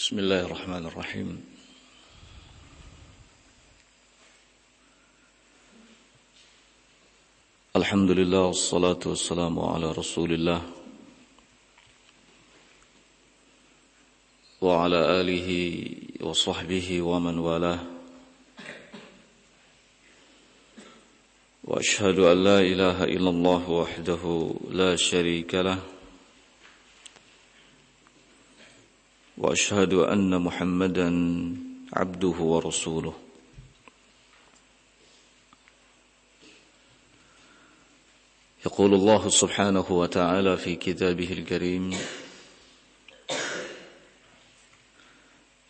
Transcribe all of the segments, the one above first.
Bismillahirrahmanirrahim. Alhamdulillah wassalatu wassalamu ala Rasulillah wa ala alihi wa sahbihi wa man walah. Wa ashhadu an la ilaha illallah wahdahu la syarika lah. وأشهد أن محمدا عبده ورسوله يقول الله سبحانه وتعالى في كتابه الكريم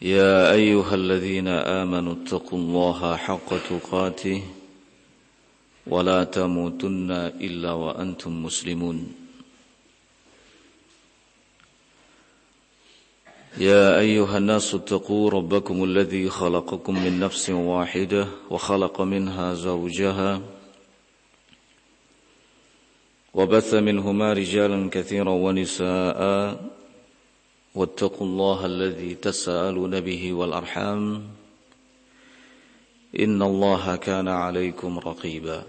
يا أيها الذين آمنوا اتقوا الله حق تقاته ولا تموتن إلا وأنتم مسلمون يا أيها الناس اتقوا ربكم الذي خلقكم من نفس واحدة وخلق منها زوجها وبث منهما رجالا كثيرا ونساء واتقوا الله الذي تساءلون به والأرحام إن الله كان عليكم رقيبا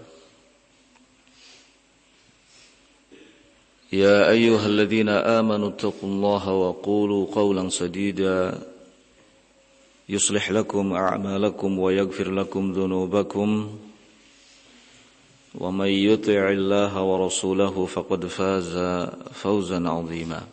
يا أيها الذين آمنوا اتقوا الله وقولوا قولا سديدا يصلح لكم أعمالكم ويغفر لكم ذنوبكم ومن يطع الله ورسوله فقد فاز فوزا عظيما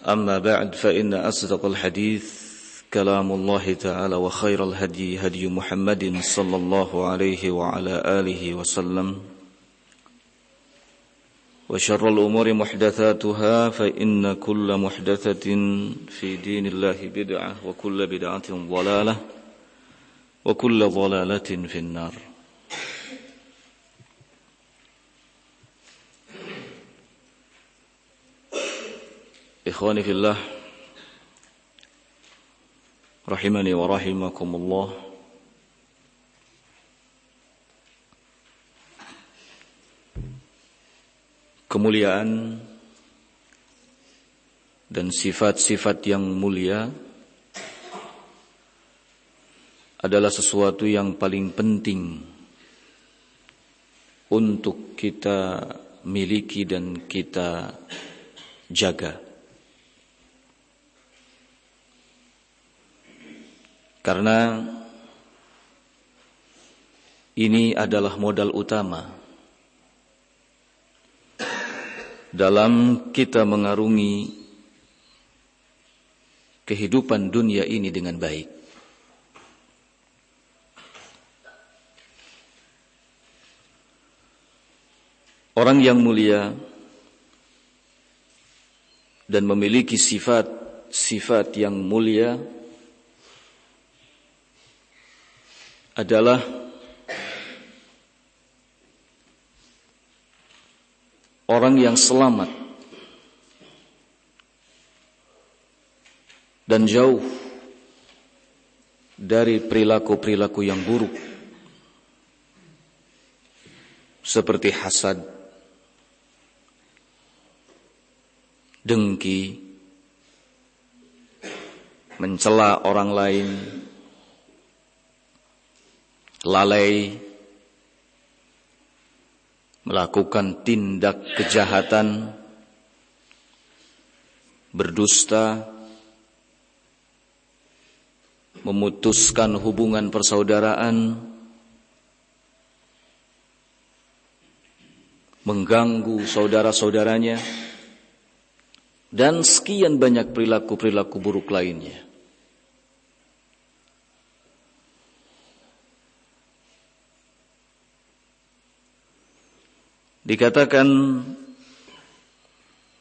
أما بعد فإن أصدق الحديث كلام الله تعالى وخير الهدي هدي محمد صلى الله عليه وعلى آله وسلم وشر الأمور محدثاتها فإن كل محدثة في دين الله بدعة وكل بدعة ضلالة وكل ضلالة في النار. إخواني في الله rahimani wa rahimakumullah. Kemuliaan dan sifat-sifat yang mulia adalah sesuatu yang paling penting untuk kita miliki dan kita jaga. Karena ini adalah modal utama dalam kita mengarungi kehidupan dunia ini dengan baik. Orang yang mulia dan memiliki sifat-sifat yang mulia adalah orang yang selamat dan jauh dari perilaku-perilaku yang buruk seperti hasad, dengki, mencela orang lain, lalai, melakukan tindak kejahatan, berdusta, memutuskan hubungan persaudaraan, mengganggu saudara-saudaranya, dan sekian banyak perilaku-perilaku buruk lainnya. Dikatakan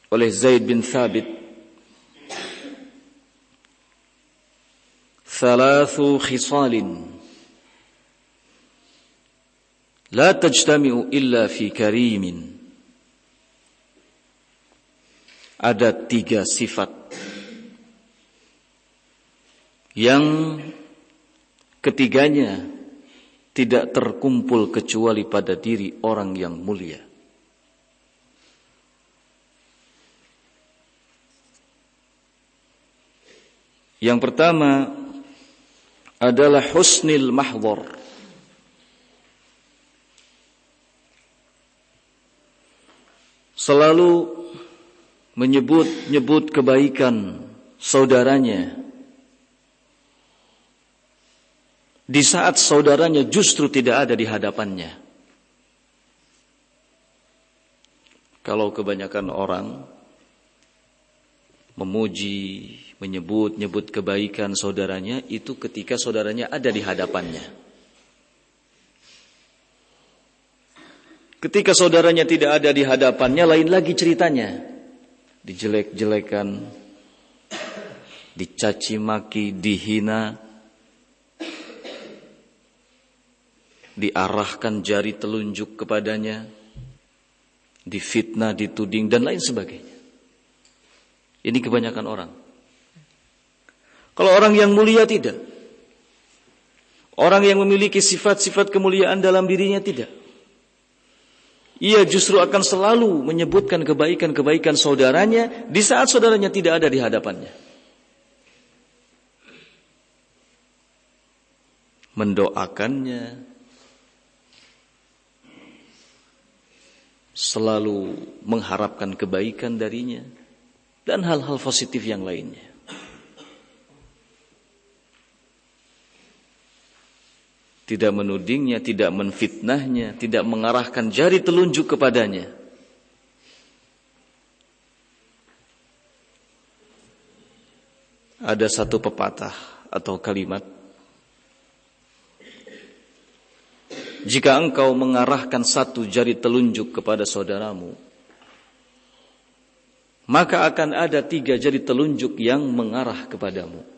oleh Zaid bin Thabit, thalathu khisalin la tajtami'u illa fi karimin. Ada 3 sifat yang ketiganya tidak terkumpul kecuali pada diri orang yang mulia. Yang pertama adalah husnil mahdhar. Selalu menyebut kebaikan saudaranya di saat saudaranya justru tidak ada di hadapannya. Kalau kebanyakan orang memuji, menyebut kebaikan saudaranya itu ketika saudaranya ada di hadapannya. Ketika saudaranya tidak ada di hadapannya, lain lagi ceritanya. Dijelek-jelekan, dicaci maki, dihina, diarahkan jari telunjuk kepadanya, difitnah, dituding, dan lain sebagainya. Ini kebanyakan orang. Kalau orang yang mulia tidak. Orang yang memiliki sifat-sifat kemuliaan dalam dirinya tidak. Ia justru akan selalu menyebutkan kebaikan-kebaikan saudaranya di saat saudaranya tidak ada di hadapannya. Mendoakannya, selalu mengharapkan kebaikan darinya, dan hal-hal positif yang lainnya. Tidak menudingnya, tidak menfitnahnya, tidak mengarahkan jari telunjuk kepadanya. Ada satu pepatah atau kalimat, jika engkau mengarahkan satu jari telunjuk kepada saudaramu, maka akan ada 3 jari telunjuk yang mengarah kepadamu.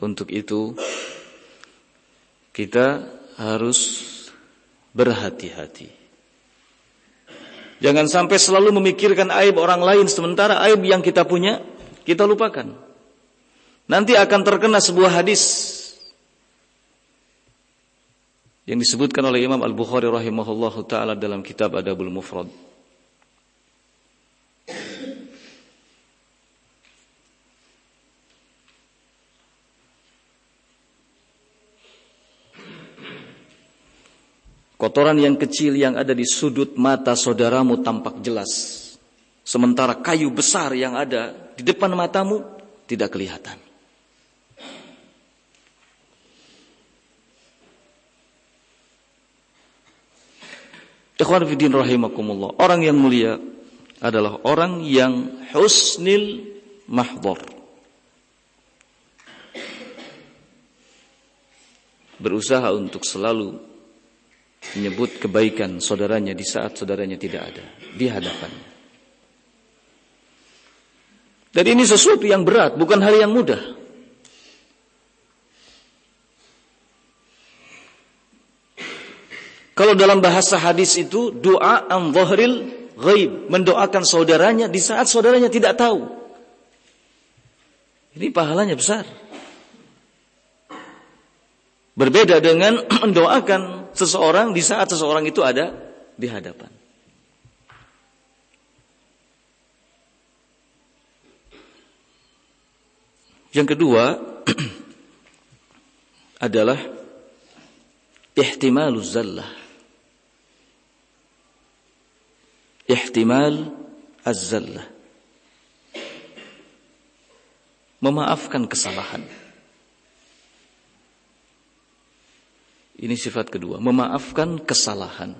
Untuk itu kita harus berhati-hati. Jangan sampai selalu memikirkan aib orang lain sementara aib yang kita punya kita lupakan. Nanti akan terkena sebuah hadis yang disebutkan oleh Imam Al-Bukhari rahimahullahu taala dalam kitab Adabul Mufrad. Kotoran yang kecil yang ada di sudut mata saudaramu tampak jelas, sementara kayu besar yang ada di depan matamu tidak kelihatan. Ikhwan fillah rahimakumullah, orang yang mulia adalah orang yang husnil mahdhar. Berusaha untuk selalu menyebut kebaikan saudaranya di saat saudaranya tidak ada di hadapannya. Dan ini sesuatu yang berat, bukan hal yang mudah. Kalau dalam bahasa hadis itu doa an dhahril ghaib, mendoakan saudaranya di saat saudaranya tidak tahu. Ini pahalanya besar. Berbeda dengan mendoakan seseorang di saat seseorang itu ada di hadapan. Yang kedua adalah ihtimaluz zallah. Ihtimal az-zallah. Memaafkan kesalahan. Ini sifat kedua, memaafkan kesalahan.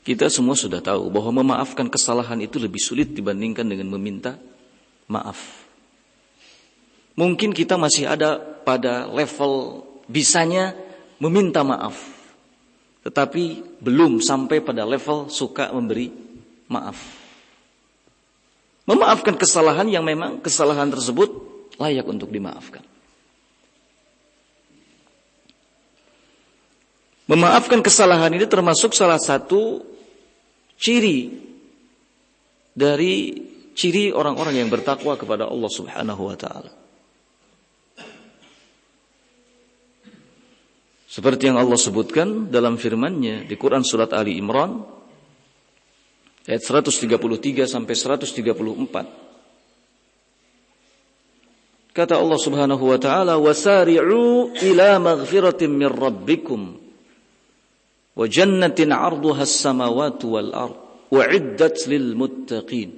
Kita semua sudah tahu bahwa memaafkan kesalahan itu lebih sulit dibandingkan dengan meminta maaf. Mungkin kita masih ada pada level bisanya meminta maaf, tetapi belum sampai pada level suka memberi maaf. Memaafkan kesalahan yang memang kesalahan tersebut layak untuk dimaafkan. Memaafkan kesalahan ini termasuk salah satu ciri dari ciri orang-orang yang bertakwa kepada Allah Subhanahu wa taala. Seperti yang Allah sebutkan dalam firman-Nya di Quran surat Ali Imran ayat 133 sampai 134. Kata Allah Subhanahu wa taala, "Wasari'u ila maghfiratin min rabbikum wa jannatin 'arduha as-samawati wal ard u'iddat lil muttaqin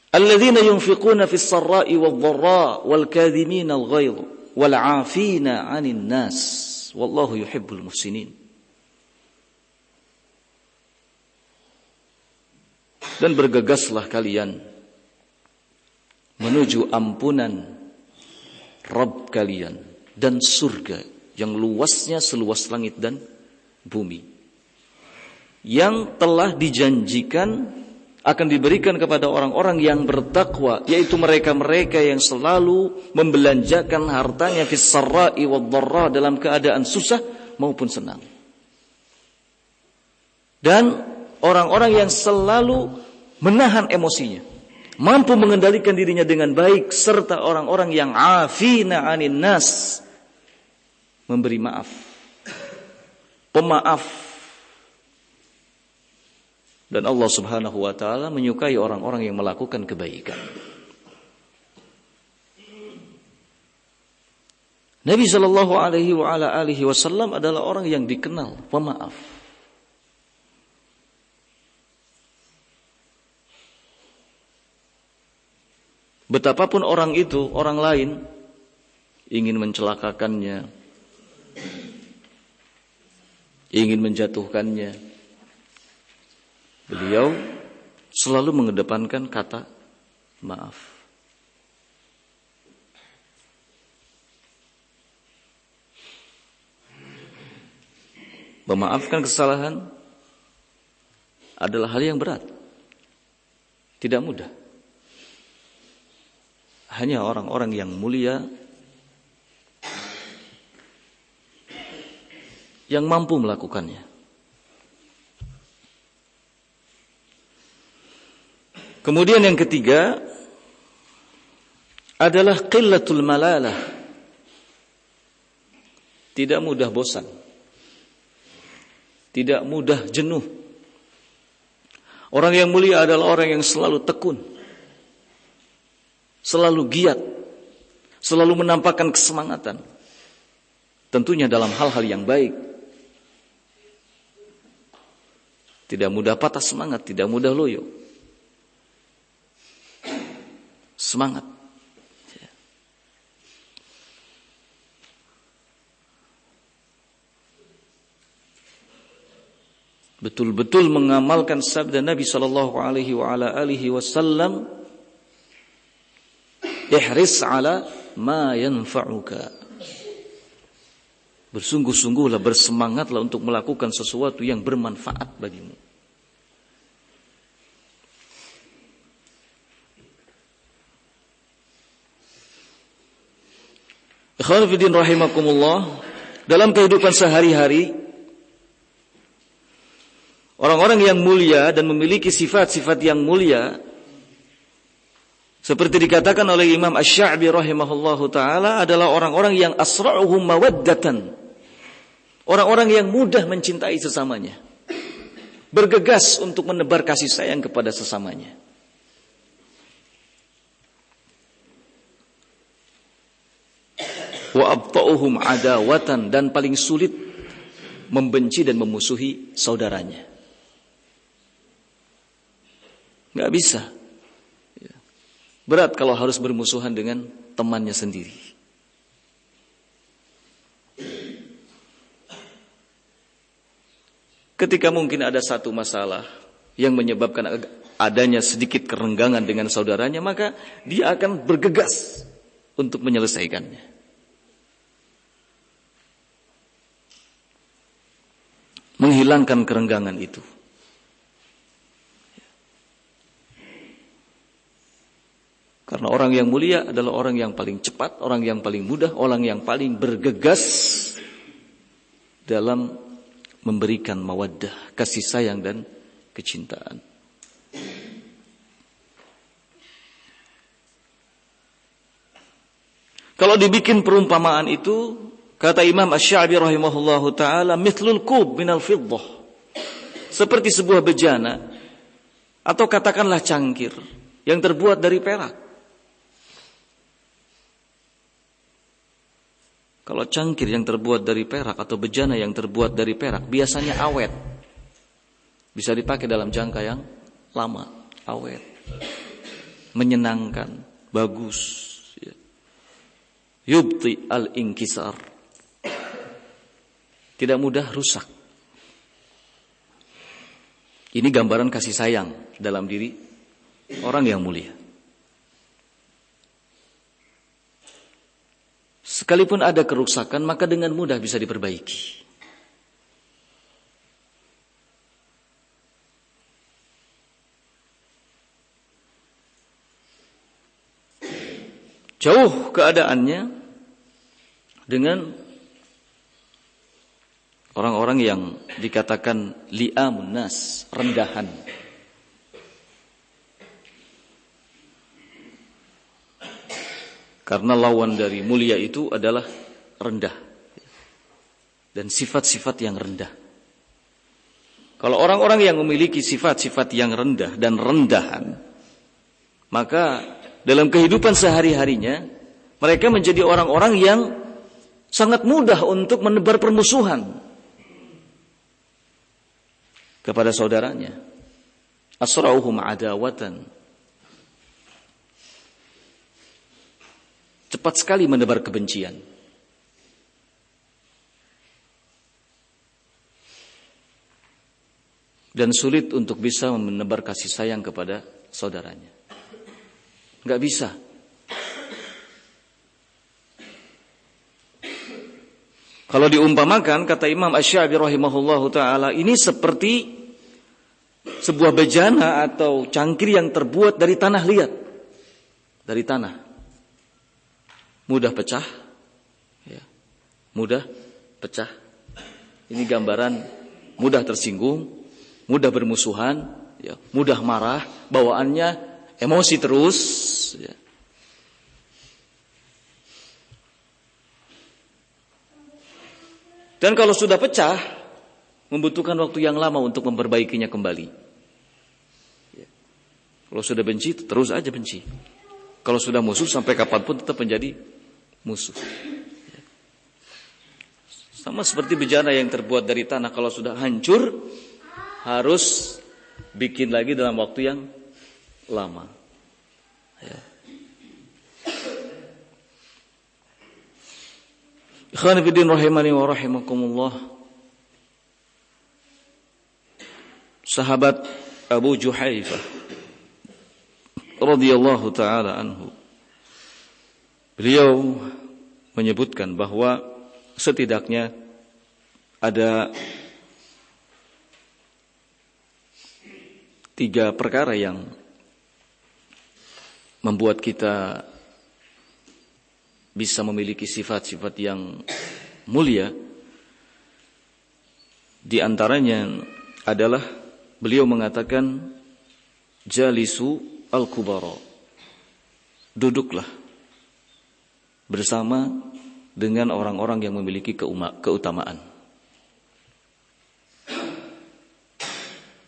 alladzina yunfiquna fis sarra'i wad dharra wal kadhimina al ghaidh wal 'afina 'anil nas wallahu yuhibbul muhsinin." Dan bergegaslah kalian menuju ampunan Rabb kalian dan surga yang luasnya seluas langit dan bumi, yang telah dijanjikan akan diberikan kepada orang-orang yang bertakwa, yaitu mereka-mereka yang selalu membelanjakan hartanya fis sarra'i wad dharra, dalam keadaan susah maupun senang. Dan orang-orang yang selalu menahan emosinya, mampu mengendalikan dirinya dengan baik, serta orang-orang yang afina 'anin nas, memberi maaf, pemaaf. Dan Allah Subhanahu wa taala menyukai orang-orang yang melakukan kebaikan. Nabi sallallahu alaihi wasallam adalah orang yang dikenal pemaaf. Betapapun orang itu, orang lain ingin mencelakakannya, ingin menjatuhkannya, beliau selalu mengedepankan kata maaf. Memaafkan kesalahan adalah hal yang berat, tidak mudah. Hanya orang-orang yang mulia yang mampu melakukannya. Kemudian yang ketiga adalah qillatul malalah. Tidak mudah bosan, tidak mudah jenuh. Orang yang mulia adalah orang yang selalu tekun, selalu giat, selalu menampakkan kesemangatan. Tentunya dalam hal-hal yang baik. Tidak mudah patah semangat, tidak mudah loyo. Semangat. Betul-betul mengamalkan sabda Nabi sallallahu alaihi wasallam, ihris ala ma yanfa'uka. Bersungguh-sungguhlah, bersemangatlah untuk melakukan sesuatu yang bermanfaat bagimu. Ikhwan fillah rahimakumullah, dalam kehidupan sehari-hari, orang-orang yang mulia dan memiliki sifat-sifat yang mulia, seperti dikatakan oleh Imam Asy-Sya'bi rahimahullahu taala, adalah orang-orang yang asra'uhum mawaddatan. Orang-orang yang mudah mencintai sesamanya, bergegas untuk menebar kasih sayang kepada sesamanya. Wa abta'uhum adawatan, dan paling sulit membenci dan memusuhi saudaranya. Nggak bisa. Berat kalau harus bermusuhan dengan temannya sendiri. Ketika mungkin ada satu masalah yang menyebabkan adanya sedikit kerenggangan dengan saudaranya, maka dia akan bergegas untuk menyelesaikannya. Menghilangkan kerenggangan itu. Karena orang yang mulia adalah orang yang paling cepat, orang yang paling mudah, orang yang paling bergegas dalam memberikan mawaddah, kasih sayang dan kecintaan. Kalau dibikin perumpamaan itu Kata Imam Asy-Sya'bi rahimahullahu taala, mithlul kub minal fiddah. Seperti sebuah bejana atau katakanlah cangkir yang terbuat dari perak. Kalau cangkir yang terbuat dari perak atau bejana yang terbuat dari perak biasanya awet. Bisa dipakai dalam jangka yang lama, awet. Menyenangkan, bagus. Yubti al-inkisar. Tidak mudah rusak. Ini gambaran kasih sayang dalam diri orang yang mulia. Sekalipun ada kerusakan, maka dengan mudah bisa diperbaiki. Jauh keadaannya dengan orang-orang yang dikatakan li'amun nas, rendahan. Karena lawan dari mulia itu adalah rendah. Dan sifat-sifat yang rendah. Kalau orang-orang yang memiliki sifat-sifat yang rendah dan rendahan, maka dalam kehidupan sehari-harinya, mereka menjadi orang-orang yang sangat mudah untuk menebar permusuhan kepada saudaranya. Asra'uhum adawatan. Cepat sekali menebar kebencian. Dan sulit untuk bisa menebar kasih sayang kepada saudaranya. Enggak bisa. Kalau diumpamakan, kata Imam Asy-Sya'bi rahimahullahu ta'ala, ini seperti sebuah bejana atau cangkir yang terbuat dari tanah liat. Dari tanah. Mudah pecah, ya. Mudah pecah. Ini gambaran mudah tersinggung, mudah bermusuhan, ya. Mudah marah, bawaannya emosi terus. Ya. Dan kalau sudah pecah, membutuhkan waktu yang lama untuk memperbaikinya kembali. Ya. Kalau sudah benci, terus aja benci. Kalau sudah musuh, sampai kapanpun tetap menjadi musuh. Sama seperti bejana yang terbuat dari tanah, kalau sudah hancur harus bikin lagi dalam waktu yang lama. Ya. Ikhwan fillah rahimani wa rahimakumullah. Sahabat Abu Juhaifah radhiyallahu taala anhu, beliau menyebutkan bahwa setidaknya ada 3 perkara yang membuat kita bisa memiliki sifat-sifat yang mulia. Di antaranya adalah beliau mengatakan jalisu al-kubara. Duduklah bersama dengan orang-orang yang memiliki keutamaan.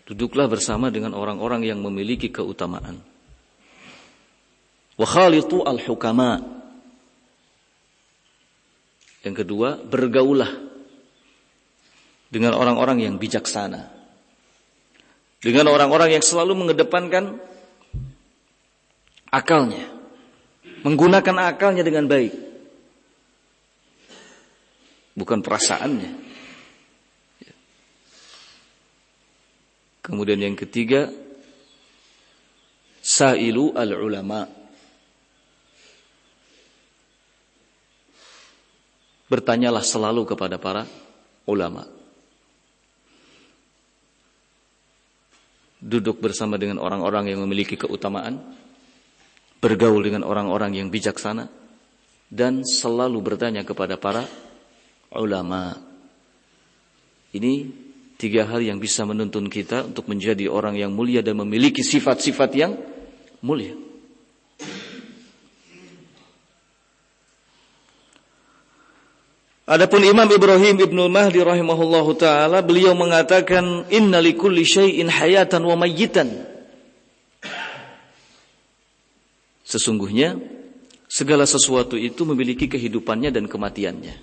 Duduklah bersama dengan orang-orang yang memiliki keutamaan. Wa khalitu al-hukama. Yang kedua, bergaulah dengan orang-orang yang bijaksana. Dengan orang-orang yang selalu mengedepankan akalnya. Menggunakan akalnya dengan baik. Bukan perasaannya. Kemudian yang ketiga, sa'ilu al-ulama. Bertanyalah selalu kepada para ulama. Duduk bersama dengan orang-orang yang memiliki keutamaan. Bergaul dengan orang-orang yang bijaksana. Dan selalu bertanya kepada para ulama. Ini 3 hal yang bisa menuntun kita untuk menjadi orang yang mulia dan memiliki sifat-sifat yang mulia. Adapun Imam Ibrahim Ibnul Mahdi rahimahullahu taala, beliau mengatakan inna likulli syai'in hayatan wa mayyitan. Sesungguhnya segala sesuatu itu memiliki kehidupannya dan kematiannya.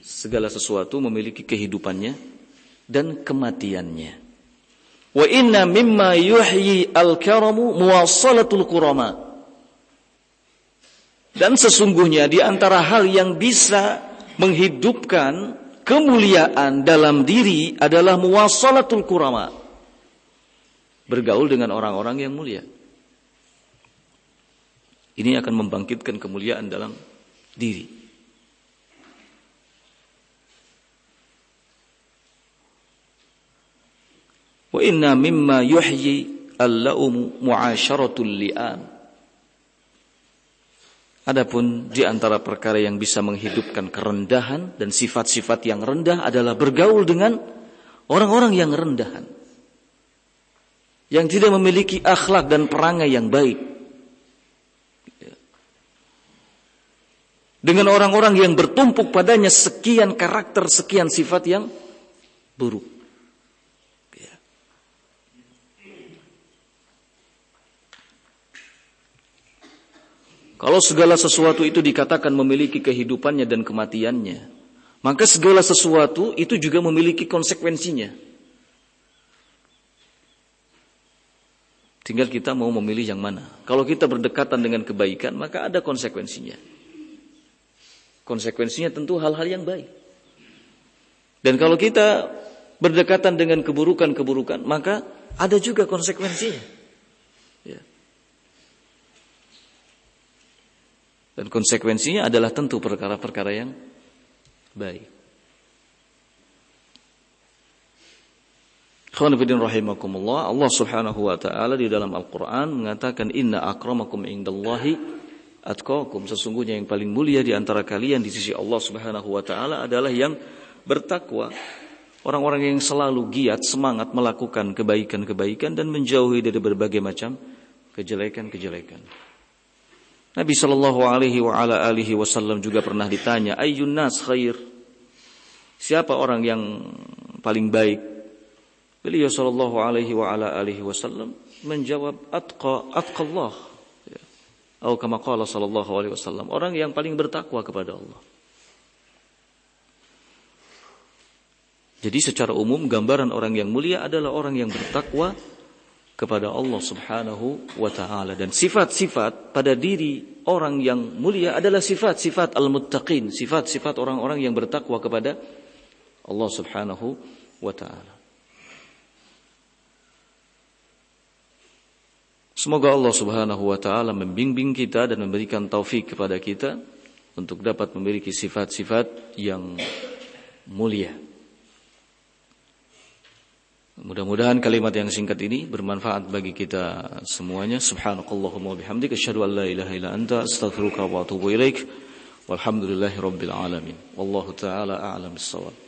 Segala sesuatu memiliki kehidupannya dan kematiannya. Wa inna mimma yuhyi al-karamu muwassalatul kurama. Dan sesungguhnya di antara hal yang bisa menghidupkan kemuliaan dalam diri adalah muwassalatul kurama. Bergaul dengan orang-orang yang mulia. Ini akan membangkitkan kemuliaan dalam diri. Wa inna mimma yuhyi al-la'um mu'asyaratul li'am. Adapun di antara perkara yang bisa menghidupkan kerendahan dan sifat-sifat yang rendah adalah bergaul dengan orang-orang yang rendahan, yang tidak memiliki akhlak dan perangai yang baik, dengan orang-orang yang bertumpuk padanya sekian karakter, sekian sifat yang buruk. Kalau segala sesuatu itu dikatakan memiliki kehidupannya dan kematiannya, maka segala sesuatu itu juga memiliki konsekuensinya. Tinggal kita mau memilih yang mana. Kalau kita berdekatan dengan kebaikan, maka ada konsekuensinya. Konsekuensinya tentu hal-hal yang baik. Dan kalau kita berdekatan dengan keburukan-keburukan, maka ada juga konsekuensinya. Ya. Dan konsekuensinya adalah tentu perkara-perkara yang baik. Ikhwan fillah rahimakumullah, Allah Subhanahu wa taala di dalam Al-Qur'an mengatakan inna akramakum indallahi atqakum. Sesungguhnya yang paling mulia di antara kalian di sisi Allah Subhanahu wa taala adalah yang bertakwa. Orang-orang yang selalu giat, semangat melakukan kebaikan-kebaikan dan menjauhi dari berbagai macam kejelekan-kejelekan. Nabi sallallahu alaihi wasallam juga pernah ditanya, ayyun nas khair? Siapa orang yang paling baik? Beliau sallallahu alaihi wasallam menjawab atqallah. Atau kama qala sallallahu alaihi wasallam, orang yang paling bertakwa kepada Allah. Jadi secara umum gambaran orang yang mulia adalah orang yang bertakwa kepada Allah Subhanahu wa taala, dan sifat-sifat pada diri orang yang mulia adalah sifat-sifat al-muttaqin, sifat-sifat orang-orang yang bertakwa kepada Allah Subhanahu wa taala. Semoga Allah Subhanahu wa taala membimbing kita dan memberikan taufik kepada kita untuk dapat memiliki sifat-sifat yang mulia. Mudah-mudahan kalimat yang singkat ini bermanfaat bagi kita semuanya. Subhanakallahumma wa bihamdika asyhadu an la ilaha illa anta astaghfiruka wa atubu ilaik. Walhamdulillahirabbil alamin. Wallahu taala a'lam bissawab.